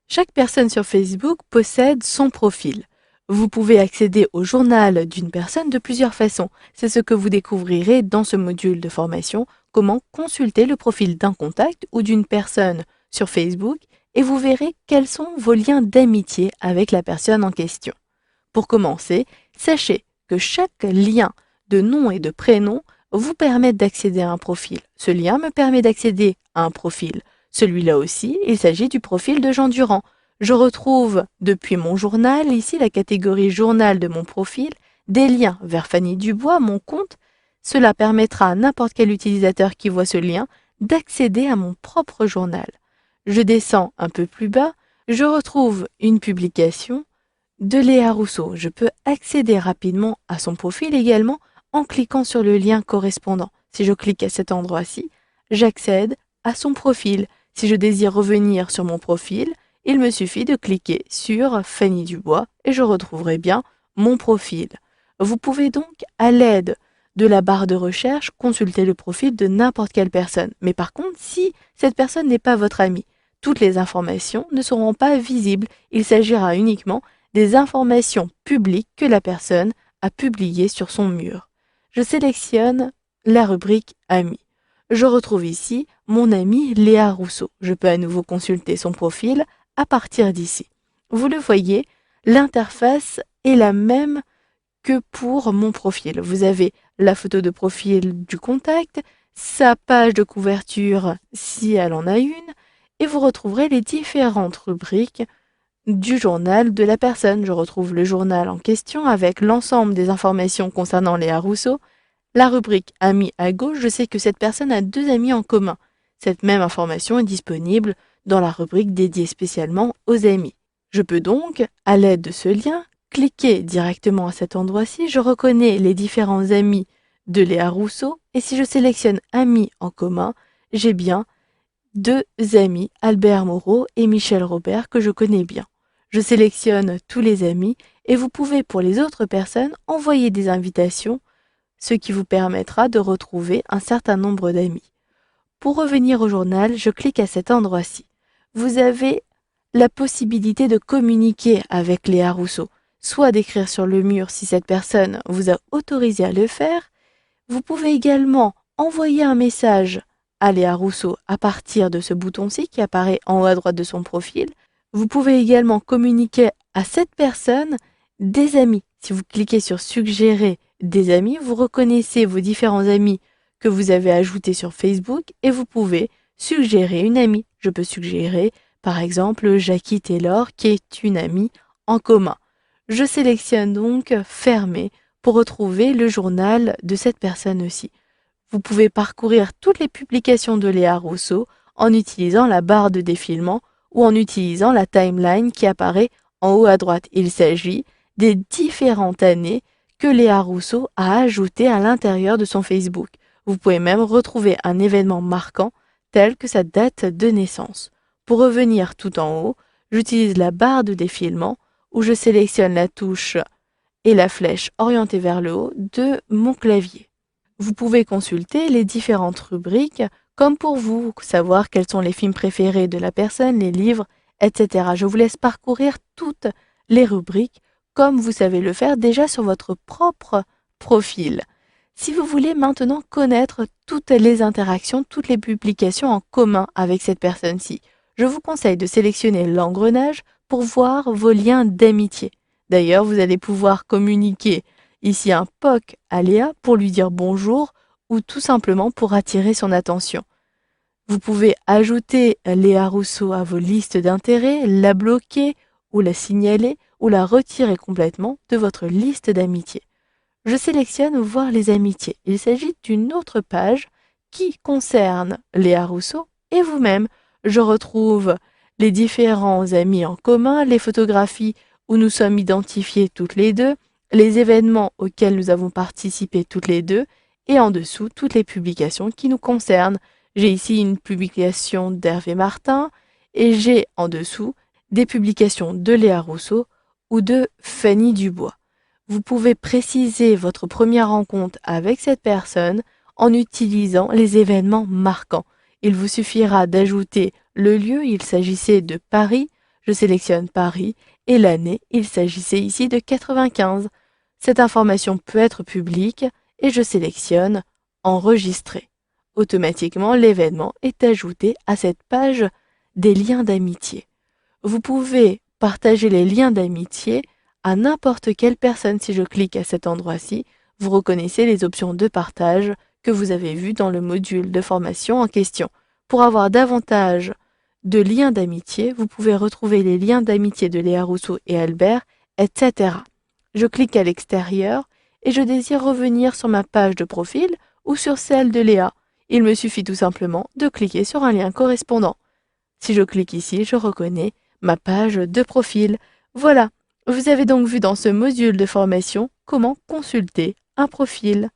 Chaque personne sur Facebook possède son profil. Vous pouvez accéder au journal d'une personne de plusieurs façons. C'est ce que vous découvrirez dans ce module de formation, comment consulter le profil d'un contact ou d'une personne sur Facebook et vous verrez quels sont vos liens d'amitié avec la personne en question. Pour commencer, sachez que chaque lien de nom et de prénom vous permet d'accéder à un profil. Ce lien me permet d'accéder à un profil. Celui-là aussi, il s'agit du profil de Jean Durand. Je retrouve depuis mon journal, ici la catégorie journal de mon profil, des liens vers Fanny Dubois, mon compte. Cela permettra à n'importe quel utilisateur qui voit ce lien d'accéder à mon propre journal. Je descends un peu plus bas, je retrouve une publication de Léa Rousseau. Je peux accéder rapidement à son profil également en cliquant sur le lien correspondant. Si je clique à cet endroit-ci, j'accède à son profil. Si je désire revenir sur mon profil, il me suffit de cliquer sur Fanny Dubois et je retrouverai bien mon profil. Vous pouvez donc, à l'aide de la barre de recherche, consulter le profil de n'importe quelle personne. Mais par contre, si cette personne n'est pas votre ami, toutes les informations ne seront pas visibles. Il s'agira uniquement des informations publiques que la personne a publiées sur son mur. Je sélectionne la rubrique Amis. Je retrouve ici mon amie Léa Rousseau. Je peux à nouveau consulter son profil à partir d'ici. Vous le voyez, l'interface est la même que pour mon profil. Vous avez la photo de profil du contact, sa page de couverture si elle en a une, et vous retrouverez les différentes rubriques du journal de la personne. Je retrouve le journal en question avec l'ensemble des informations concernant Léa Rousseau. La rubrique Amis à gauche, je sais que cette personne a 2 amis en commun. Cette même information est disponible dans la rubrique dédiée spécialement aux amis. Je peux donc, à l'aide de ce lien, cliquer directement à cet endroit-ci. Je reconnais les différents amis de Léa Rousseau et si je sélectionne Amis en commun, j'ai bien 2 amis, Albert Moreau et Michel Robert, que je connais bien. Je sélectionne tous les amis et vous pouvez pour les autres personnes envoyer des invitations, ce qui vous permettra de retrouver un certain nombre d'amis. Pour revenir au journal, je clique à cet endroit-ci. Vous avez la possibilité de communiquer avec Léa Rousseau, soit d'écrire sur le mur si cette personne vous a autorisé à le faire. Vous pouvez également envoyer un message à Léa Rousseau à partir de ce bouton-ci qui apparaît en haut à droite de son profil. Vous pouvez également communiquer à cette personne des amis. Si vous cliquez sur Suggérer des amis, vous reconnaissez vos différents amis que vous avez ajoutés sur Facebook et vous pouvez suggérer une amie. Je peux suggérer par exemple Jackie Taylor qui est une amie en commun. Je sélectionne donc Fermer pour retrouver le journal de cette personne aussi. Vous pouvez parcourir toutes les publications de Léa Rousseau en utilisant la barre de défilement ou en utilisant la timeline qui apparaît en haut à droite. Il s'agit des différentes années que Léa Rousseau a ajoutées à l'intérieur de son Facebook. Vous pouvez même retrouver un événement marquant tel que sa date de naissance. Pour revenir tout en haut, j'utilise la barre de défilement où je sélectionne la touche et la flèche orientée vers le haut de mon clavier. Vous pouvez consulter les différentes rubriques comme pour vous, savoir quels sont les films préférés de la personne, les livres, etc. Je vous laisse parcourir toutes les rubriques comme vous savez le faire déjà sur votre propre profil. Si vous voulez maintenant connaître toutes les interactions, toutes les publications en commun avec cette personne-ci, je vous conseille de sélectionner l'engrenage pour voir vos liens d'amitié. D'ailleurs, vous allez pouvoir communiquer ici un POC à Léa pour lui dire bonjour ou tout simplement pour attirer son attention. Vous pouvez ajouter Léa Rousseau à vos listes d'intérêts, la bloquer ou la signaler ou la retirer complètement de votre liste d'amitié. Je sélectionne Voir les amitiés. Il s'agit d'une autre page qui concerne Léa Rousseau et vous-même. Je retrouve les différents amis en commun, les photographies où nous sommes identifiés toutes les deux, les événements auxquels nous avons participé toutes les deux, et en dessous, toutes les publications qui nous concernent. J'ai ici une publication d'Hervé Martin, et j'ai en dessous des publications de Léa Rousseau ou de Fanny Dubois. Vous pouvez préciser votre première rencontre avec cette personne en utilisant les événements marquants. Il vous suffira d'ajouter le lieu, il s'agissait de Paris. Je sélectionne Paris et l'année, il s'agissait ici de 95. Cette information peut être publique et je sélectionne Enregistrer. Automatiquement, l'événement est ajouté à cette page des liens d'amitié. Vous pouvez partager les liens d'amitié à n'importe quelle personne. Si je clique à cet endroit-ci, vous reconnaissez les options de partage que vous avez vues dans le module de formation en question. Pour avoir davantage de liens d'amitié, vous pouvez retrouver les liens d'amitié de Léa Rousseau et Albert, etc. Je clique à l'extérieur et je désire revenir sur ma page de profil ou sur celle de Léa. Il me suffit tout simplement de cliquer sur un lien correspondant. Si je clique ici, je reconnais ma page de profil. Voilà, vous avez donc vu dans ce module de formation comment consulter un profil.